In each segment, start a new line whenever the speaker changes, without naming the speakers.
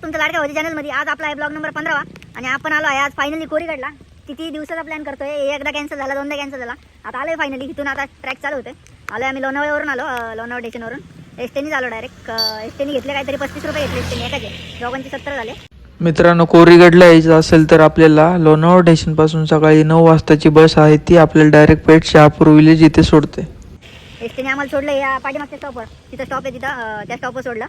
तुमचं लाडक्या होती चॅनलमध्ये. आज आपला आहे ब्लॉग नंबर 15 आणि आपण आलो आहे आज फायनली कोरीगडला. किती दिवसाचा प्लॅन करतोय, एकदा कॅन्सल झाला, दोनदा कॅन्सल झाला, आता आलोय फायनली. इथून आता ट्रॅक चालू होते. आलोय आम्ही लोणावळ्यावरून आलो, लोणावळा स्टेशनवरून एसटीने आलो डायरेक्ट. एसटीने घेतले काहीतरी 35 रुपये घेतले एसटीने एकाचे, दोघांचे 70 झाले.
मित्रांनो, कोरीगडला यायचं असेल तर आपल्याला लोणावळा स्टेशनपासून सकाळी 9 वाजताची बस आहे, ती आपल्याला डायरेक्ट पेठ शहापूर विलेज इथे सोडते.
एसटीने आम्हाला सोडलं या पाठीमागच्या स्टॉपवर, तिथं स्टॉप आहे तिथं, त्या स्टॉपवर सोडलं.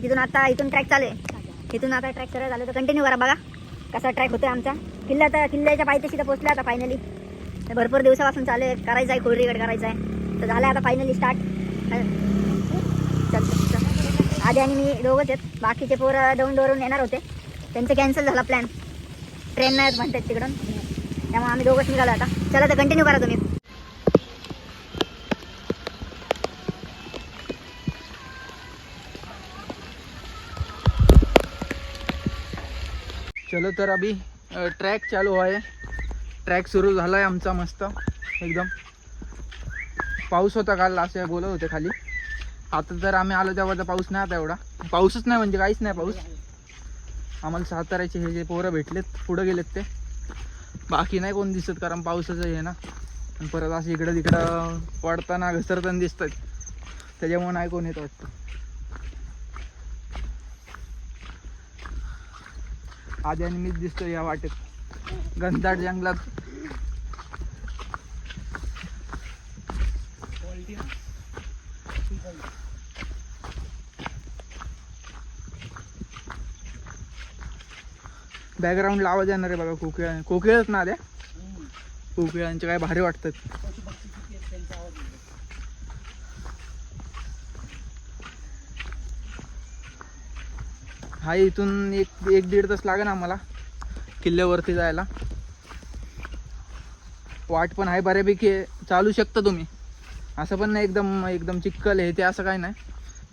तिथून आता इथून ट्रॅक चालू आहे. तिथून आता ट्रॅक सरळ झालं तर कंटिन्यू करा, बघा कसा ट्रॅक होतोय आमचा. किल्ल्याच्या पायथ्याशी तर पोहोचला आता फायनली. भरपूर दिवसापासून चालू आहे, करायचं आहे कोरीगड करायचं आहे, तर झालं आता फायनली स्टार्ट. आधी आणि मी दोघंच आहेत, बाकीचे पोरं दौंडवरून येणार होते, त्यांचं कॅन्सल झाला प्लॅन. ट्रेन नाही म्हणतात तिकडून, त्यामुळे आम्ही दोघंच निघालो आता. चला तर कंटिन्यू करा तुम्ही.
चलो तर अभी ट्रॅक चालू आहे. ट्रॅक सुरू झाला आहे आमचा मस्त एकदम. पाऊस होता काल असे बोलत होते खाली. आता तर आम्ही आलो तेव्हा तर पाऊस नाही, आता एवढा पाऊसच नाही, म्हणजे काहीच नाही पाऊस. आम्हाला साताऱ्याचे हे जे पोरं भेटलेत पुढं गेलेत ते, बाकी नाही कोण दिसत, कारण पावसाचं हे ना. आणि परत असं इकडं तिकडं पडताना घसरताना दिसतात, त्याच्यामुळे नाही कोण येत वाटतं. आधी आणि मीच दिसतो या वाटेत घनदाट जंगलात. बॅकग्राऊंडला आवाज येणार आहे बघा, कोकिळच ना द्या. कोकिळांचे काय भारी वाटतात. हा इथून एक दीड तास लागेल आम्हाला किल्ल्यावरती जायला. वाट पण आहे बऱ्यापैकी, चालू शकता तुम्ही. असं पण नाही एकदम चिक्कल आहे ते, असं काही नाही,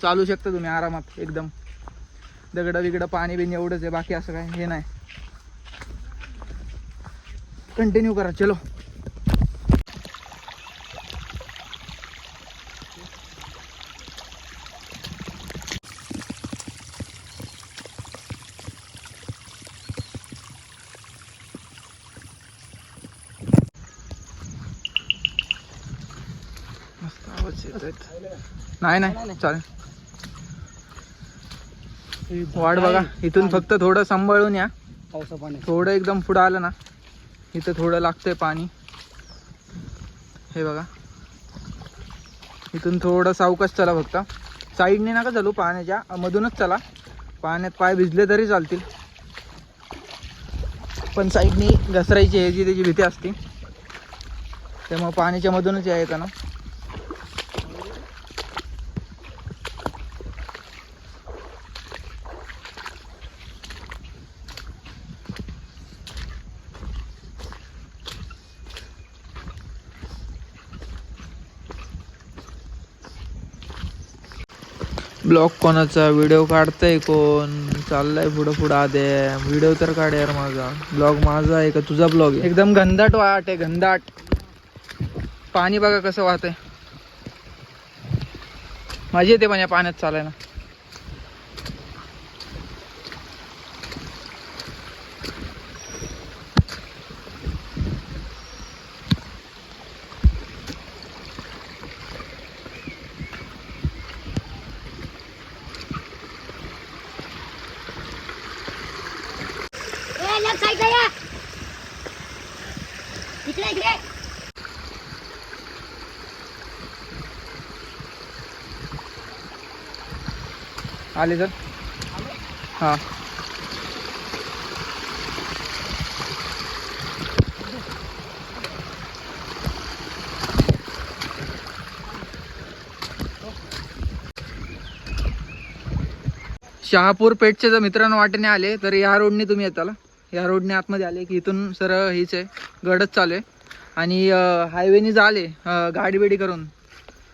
चालू शकता तुम्ही आरामात एकदम. दगडं बिगडं पाणी बिणी एवढंच आहे, बाकी असं काही हे नाही. कंटिन्यू करा, चलो. नाही चालेल. वाट बघा, इथून फक्त थोडं सांभाळून या. थोडं एकदम पुढं आलं ना, इथं थोडं लागतंय पाणी. हे बघा, इथून थोडं सावकाश चला, फक्त साईडने नका चालू, पाण्याच्या मधूनच चला. पाण्यात पाय भिजले तरी चालतील, पण साईडनी घसरायची ह्याची त्याची भीती असते, त्यामुळे पाण्याच्या मधूनच यायचं ना. ब्लॉग कोणाचा, व्हिडिओ काढतंय कोण, चाललाय पुढं आधे. व्हिडिओ तर काढ यार माझा. ब्लॉग माझा आहे का तुझा ब्लॉग आहे? एकदम घनदाट वाट आहे, घनदाट. पाणी बघा कसं वाहतंय. मजा येते पण या पाण्यात चालायला. आले सर. हां शहापूर पेठचे जर मित्रांनो वाटेने आले तर या रोडने तुम्ही येताला. या रोडने आतमध्ये आले की इथून सरळ हीच आहे, गडच चालू आहे. आणि हायवेने जर आले गाडी बिडी करून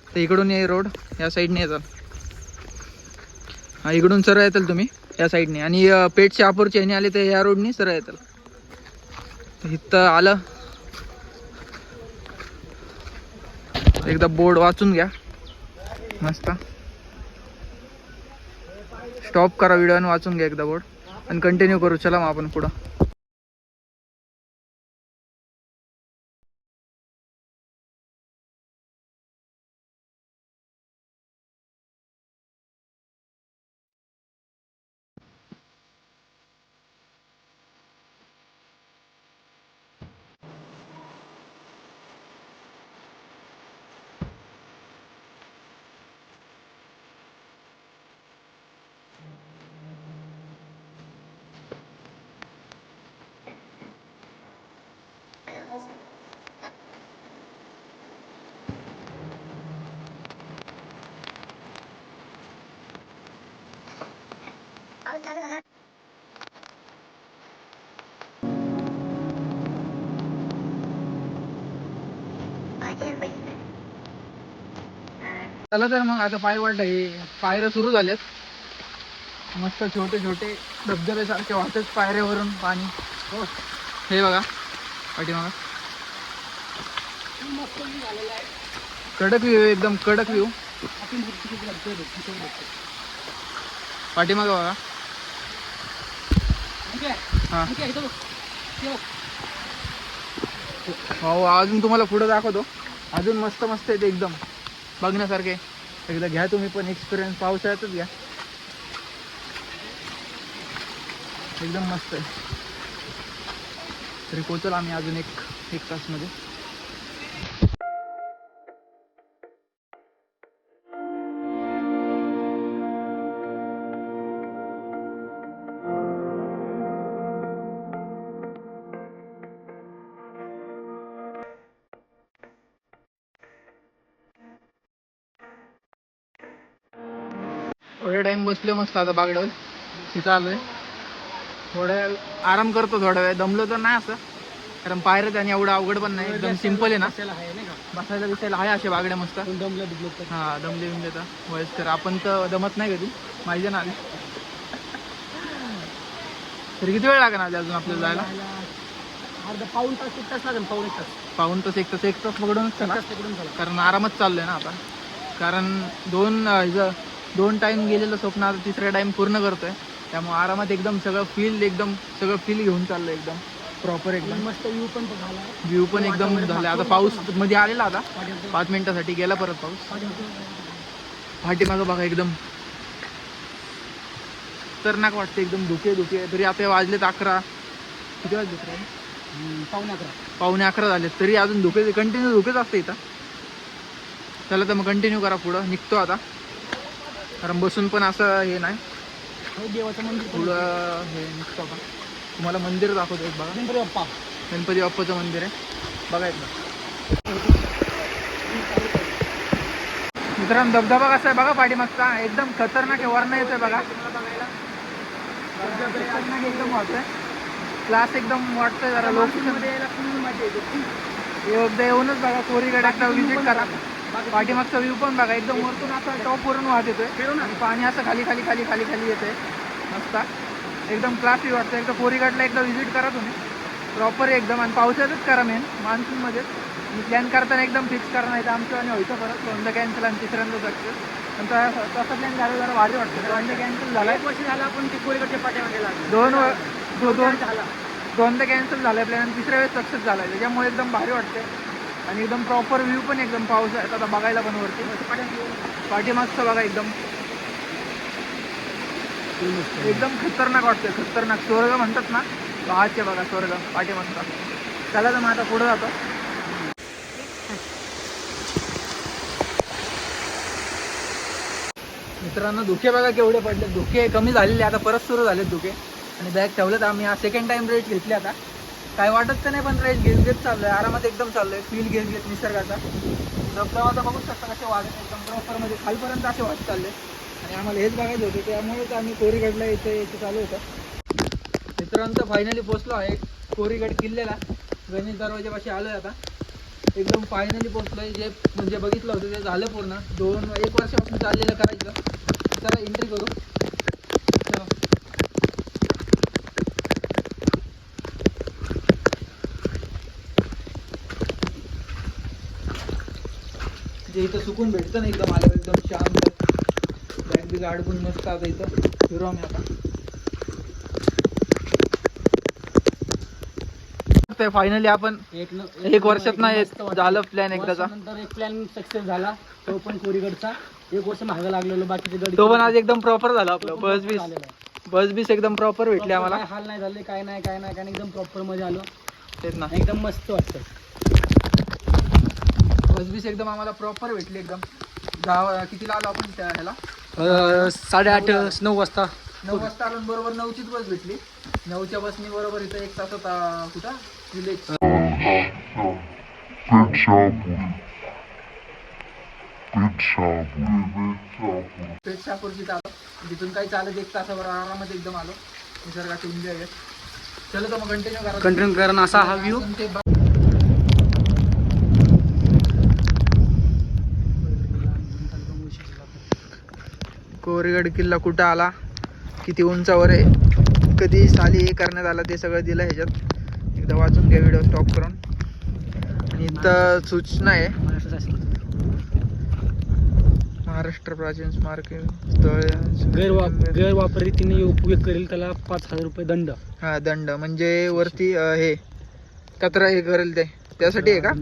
तर इकडून ये रोड, या साईडने येतात. हा इकडून सरळ येताल तुम्ही या साईडने. आणि पेठ शहापूरच्या ह्याने आले तर या रोडने सरळ येताल. इथं आलं एकदा बोर्ड वाचून घ्या मस्त. स्टॉप करा व्हिडिओ आणि वाचून घ्या एकदा बोर्ड. आणि कंटिन्यू करू. चला मग आपण पुढं. चला तर मग आता पाय वाटलं हे पायऱ्या सुरू झाल्यात. मस्त छोटे छोटे धबधब्यासारखे वाहतच पायऱ्यावरून पाणी. हे बघा पाठीमागं कडक व्ह्यू, एकदम कडक व्ह्यू. पाठीमागं बघा. हा हो, अजून तुम्हाला पुढे दाखवतो. अजून मस्त मस्त आहे ते एकदम बघण्यासारखे. एकदा घ्या तुम्ही पण एक्सपिरियन्स. पावसाळ्यातच घ्या, एकदम मस्त आहे. तरी पोचल आम्ही अजून एक तासमध्ये. थोडा टाइम बसले मस्त. आता बागडावर तिथं आलोय. थोड्या वेळ आराम करतो, थोडा वेळ. दमलो तर नाही असं, कारण पायऱ्या त्याने एवढं अवघड पण नाही. एकदम सिम्पल आहे ना, बसायला बिसायला आहे असे बागड्या मस्त. हा, दमले बिमले तर वयस्कर. आपण तर दमत नाही कधी, माहिती ना. तरी किती वेळ लागणार अजून आपल्याला जायला?
पाऊण तास 1 तास लागेल.
पाऊण तास 1 तास पकडूनच चला, कारण आरामच चाललंय ना आता. कारण दोन टाइम गेलेलं स्वप्न आता तिसरा टाइम पूर्ण करतोय. त्यामुळे आरामात एकदम सगळं फील घेऊन चाललं एकदम प्रॉपर. एकदम
मस्त
व्ह्यू पण एकदम झाला. आता पाऊस मध्ये आलेला, आता 5 मिनिटासाठी गेला परत पाऊस. पाठीमागं बघा एकदम खतरनाक वाटते, एकदम धुके. तरी आता वाजलेत 11. किती वाजले? पावणे 11 झाले, तरी अजून धुके, कंटिन्यू धुकेच असते इथं. चला तर मग कंटिन्यू करा. पुढं निघतो आता, कारण बसून पण असं हे नाही.
देवाचं मंदिर
पुढं हे निघतो आता. तुम्हाला मंदिर दाखवतो एक बघा. गणपती बाप्पाचं मंदिर आहे बघा एकदा. मित्रांनो धबधबा कसा आहे बघा पाठीमागचा, एकदम खतरनाक आहे. वरनं येतोय बघा, एकदम वाटतंय. क्लास एकदम वाटतंय. जरा लोकेशन एकदा येऊनच बघा. कोरीगड एकदा विजिट करा. पाठीमागचा व्ह्यू पण बघा, एकदम वरतून असं टॉप वरून वाहत येतोय आणि पाणी असं खाली येतंय मस्त. एकदम क्लास व्ह्यू वाटतं. एकदा कोरीगडला एकदा विजिट करा तुम्ही, प्रॉपर एकदम. आणि पावसाळ्यातच करा, मेन मान्सूनमध्ये. मी प्लॅन करताना एकदम फिक्स करा, नाही तर आमचं आणि व्हायचं परत. दोनदा कॅन्सल आणि तिसऱ्यांदा सक्सेस. पण तसा प्लॅन झाला जरा भारी वाटतं. दोनदा कॅन्सल झाला,
1 वर्ष झालं आपण ते कोरेगडच्या पाठीमागे लागलो.
दोनदा कॅन्सल झालाय प्लॅन आणि तिसऱ्या वेळेस सक्सेस झालाय. त्याच्यामुळे एकदम भारी वाटते. आणि एकदम प्रॉपर व्ह्यू पण एकदम पावसाळ्यात आता बघायला पण वरती. पाठीमागचं बघा, एकदम खतरनाक वाटतंय. खतरनाक स्वर्ग म्हणतात ना, आजचे बघा स्वर्ग पाठीमागचा. चला तर मग आता पुढे जातो. मित्रांनो धुके बघा केवढे पडले. धुके कमी झालेले, आता परत सुरू झाले धुके. आणि बॅग ठेवलेत आम्ही. हा सेकंड टाइम रेस्ट घेतली. आता काय वाटत तर नाही, पण रेस्ट घेत चाललोय. आरामात एकदम चाललोय. फील घेत निसर्गाचा. धबधबा आता बघू शकता कसे वाढत, एकदम प्रॉपर मध्ये खालपर्यंत असे वाटत चालले. आणि आम्हाला हेच बघायचं होतं, त्यामुळेच आम्ही कोरीगडला यायचं चालू होतं. मित्रांनो फायनली पोहोचलो आहे कोरीगड किल्ल्याला. गणेश दरवाजापाशी आलोय आता. एकदम फायनली पोहोचलोय. जे म्हणजे बघितलं होतं ते झालं पूर्ण. 1 वर्षापासून चाललेलं करायचं. चला एंट्री करू. चला. जे इथं सुकून भेटतं ना एकदम आल्यावर, एकदम शांत. बॅग बिग अडकून मस्त. आता इथं फिरू आम्ही आता. ते फायनली आपण एक वर्षात नाही
मस्त वाटतं.
झालं प्लॅन एकदाचा.
नंतर एक प्लॅन सक्सेस झाला, तो पण कोरीगडचा. एक वर्ष मागे लागलेलो, बाकीचे गड
तो पण आज एकदम प्रॉपर झाला आपलं.
तो पण proper झालेला आहे.
बस बीस एकदम प्रॉपर भेटले आम्हाला.
काय हाल नाही झाले, काय नाही एकदम प्रॉपर मध्ये आलो.
तेच ना,
एकदम मस्त वाटतं.
बस बीस एकदम आम्हाला प्रॉपर भेटली एकदम. कितीला आलो आपण त्या ह्याला?
8:30 9 वाजता
9 वाजता आलो आणि बरोबर 9चीच बस भेटली. 9च्या बसनी बरोबर इथं 1 तासात कुठं विलेज पेठशापूरची आलो. तिथून काही चालत 1 तासावर आरामात एकदम आलो. निसर्गाचे एन्जॉय घेत. चलो तर मग
कंटिन्यू करणं असा हा व्ह्यू.
कोरीगड किल्ला कुठं आला, किती उंचावर आहे, कधी साली हे करण्यात आलं ते सगळं दिलं ह्याच्यात. एकदा वाचून घ्या व्हिडिओ स्टॉप करून. आणि इथं सूचना आहे, महाराष्ट्र प्राचीन स्मारक स्थळ
गैरवापर रीतीने उपयोग करेल त्याला 5,000 रुपये दंड.
हा दंड म्हणजे वरती हे कचरा हे करेल त्यासाठी आहे का?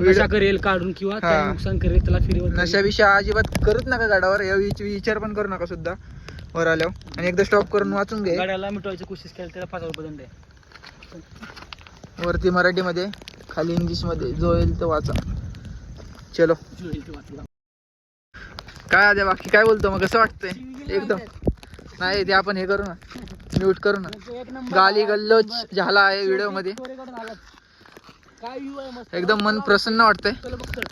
नशा करेल काढून किंवा
हा.
नुकसान करेल त्याला फिरवत
नशाविषयी अजिबात करूच नका गाडावर. विचार पण करू नका सुद्धा वर आल्यावर. आणि एकदा स्टॉप करून वाचून घे.
गाड्याला मिटवायची कोशिश केली त्याला 5,000 रुपये दंड आहे.
वरती मराठीमध्ये, खाली इंग्लिशमध्ये, जो येईल तो वाचा. चलो काय आद्या बाकी काय बोलतो मग, कसं वाटतंय? एकदम नाही ते आपण हे करू ना, म्यूट करू ना. गाली गल्लोच झाला आहे व्हिडिओ मध्ये.
काय व्ह्यू आहे मस्त.
एकदम मन प्रसन्न वाटतंय.
चला बघ तर.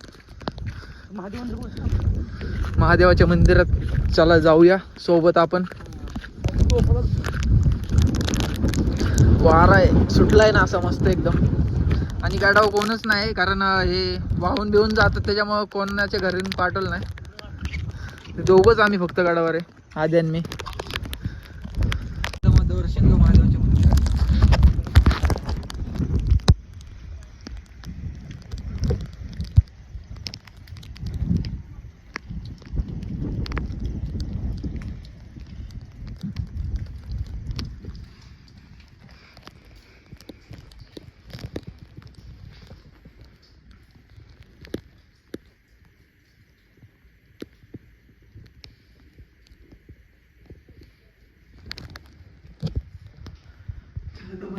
महादेवाच्या मंदिरात चला जाऊया सोबत आपण. वारा आहे सुटलाय ना असा मस्त एकदम. आणि गाडावर कोणच नाही, कारण हे वाहून बिहून जातात त्याच्यामुळे कोणाच्या घरी पाठवलं नाही. दोघंच आम्ही फक्त गाडावर आहे, आधी आणि मी. दर्शन घेऊ महादेवाच्या मंदिरात.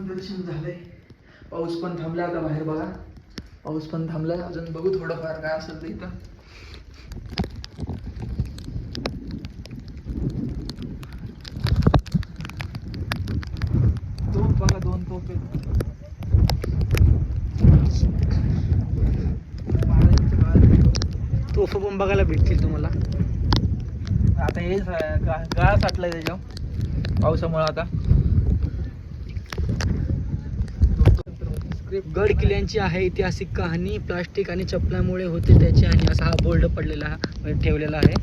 दर्शन झालंय. पाऊस पण थांबला आता बाहेर बघा. पाऊस पण थांबलाय. अजून बघू थोडंफार काय असेल तर इथं. तोफ बघा, 2 तोफ आहेत.
तोफ पण बघायला भेटतील तुम्हाला.
आता हे गाळ साठलाय त्याच्यावर पावसामुळे. आता
गड किल्ल्यांची आहे ऐतिहासिक कहाणी, प्लास्टिक आणि चपलामुळे होते त्याची हानी, असा हा बोर्ड पडलेला ठेवलेला आहे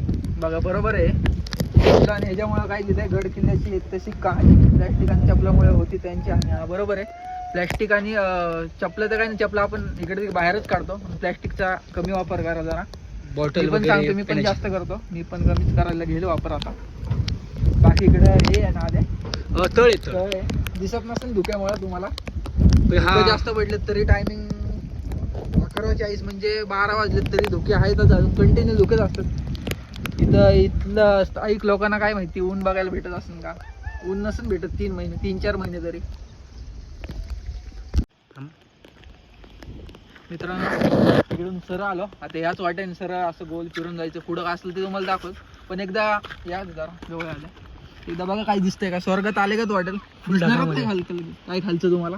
बघा. बरोबर आहे. आणि ह्याच्यामुळे काय लिहिलंय, गड किल्ल्याची ऐतिहासिक कहाणी, प्लॅस्टिक आणि चपलामुळे होती त्यांची हानी. हा बरोबर आहे. प्लॅस्टिक आणि चपला तर काय नाही, चपला आपण इकडे बाहेरच काढतो. प्लॅस्टिकचा कमी वापर करा जरा.
बॉटल
पण सांगतो, मी पण जास्त करतो. मी पण कमीच करायला गेलो वापर आता. बाकी इकडे हे आहे ना आधे
तळ येतं.
तळ आहे. दिसत नसेल धुक्यामुळे तुम्हाला.
हा
जास्त पडले तरी टायमिंग 11:40 म्हणजे 12 वाजले तरी धुके आहेतच. अजून कंटिन्यू धुकेच असतात इथलं. स्थायिक लोकांना काय माहिती ऊन बघायला भेटत असेल का? ऊन नसेल भेटत 3-4 महिने तरी. मित्रांनो इकडून सरळ आलो. आता याच वाटेने सरळ असं गोल फिरून जायचं. पुढं काय असेल ते तुम्हाला दाखवत. पण एकदा या जरा जवळ आलं एकदा बघा काय दिसतंय का. स्वर्गात आले का वाटेल. काय खालचं तुम्हाला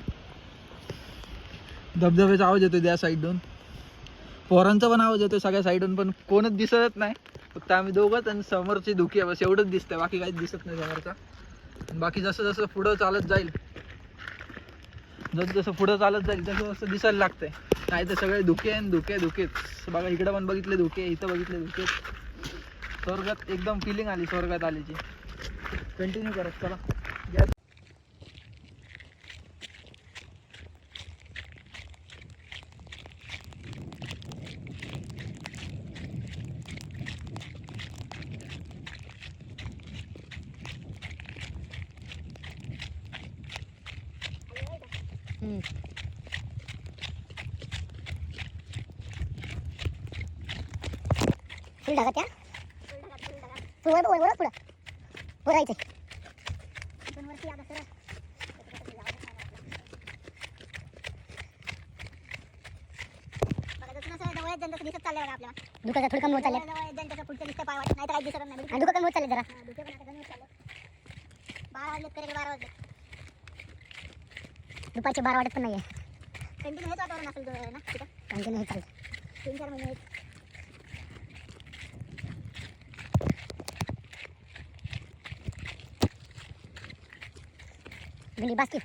धबधब्याचा आवाज येतो त्या साईडून. पोरांचा पण आवाज येतो सगळ्या साईडून. पण कोणच दिसत नाही. फक्त आम्ही दोघंच आणि समोरची धुकी आहे बस, एवढंच दिसतंय. बाकी काहीच दिसत नाही समोरचा. बाकी जसं जसं पुढं चालत जाईल, जसं पुढं चालत जाईल तसं तसं दिसायला लागतंय. नाही तर सगळे धुके आणि धुकेच बघा. इकडं पण बघितले धुके, इथं बघितले धुके. स्वर्गात एकदम फिलिंग आली स्वर्गात आलीची. कंटिन्यू करत चला.
फुल ढाका त्या पुढं पुढं पुढं राहायचं वरती आता सरळ दिसत चाललंय आपल्याला दुकानात थोडं कमी होत चाललंय जनतेचं पुढचं दिसतं पाय वाटत नाही तर काही दिसत नाही आणि दुकान कमी होत चालले जरा दुकान आता कमी होत चाललंय 12 वाजले तरी 12 वाजले दुपारचे 12 वाटत पण नाहीये कंटिन्यू हेच वातावरण असेल ना तिथं कंटिन्यू हे चालतं 3-4 महिने हेच बिली बास्की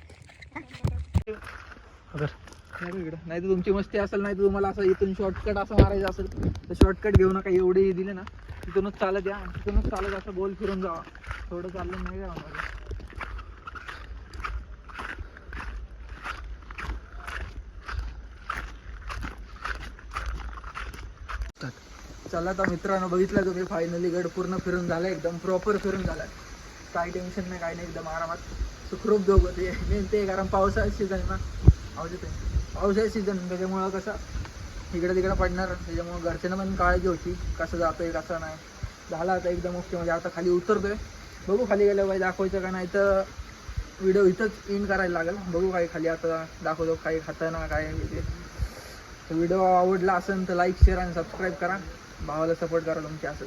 नाही तर तुमची मस्ती असेल, नाही तर तुम्हाला असं इथून शॉर्टकट असं मारायचं असेल तर शॉर्टकट घेऊ नका. एवढे दिले ना तिथूनच चालत या, तिथूनच चालत असं गोल फिरून जावा. थोडं चाललं नाही का मला. चला तर मित्रांनो, बघितलं तुम्ही फायनली गड पूर्ण फिरून झालं, एकदम प्रॉपर फिरून झालं. काही टेन्शन नाही, काही नाही, एकदम आरामात सुखरूप दोघं ते मेन ते. कारण पावसाळ्यात सीझन ना, पावसाळ्यात सीझन त्याच्यामुळं कसं इकडं तिकडं पडणार, त्याच्यामुळं घरच्यांना पण काळजी होती कसं जातोय कसं नाही. झालं आता एकदम ओके. म्हणजे आता खाली उतरतोय, बघू खाली गेलं पाहिजे दाखवायचं का नाही तर व्हिडिओ इथंच इन करायला लागेल. बघू काय खाली आता दाखवतो काही खाताना काय ते. व्हिडिओ आवडला असेल तर लाईक शेअर आणि सबस्क्राईब करा, भावाला सपोर्ट करा तुमच्या असं.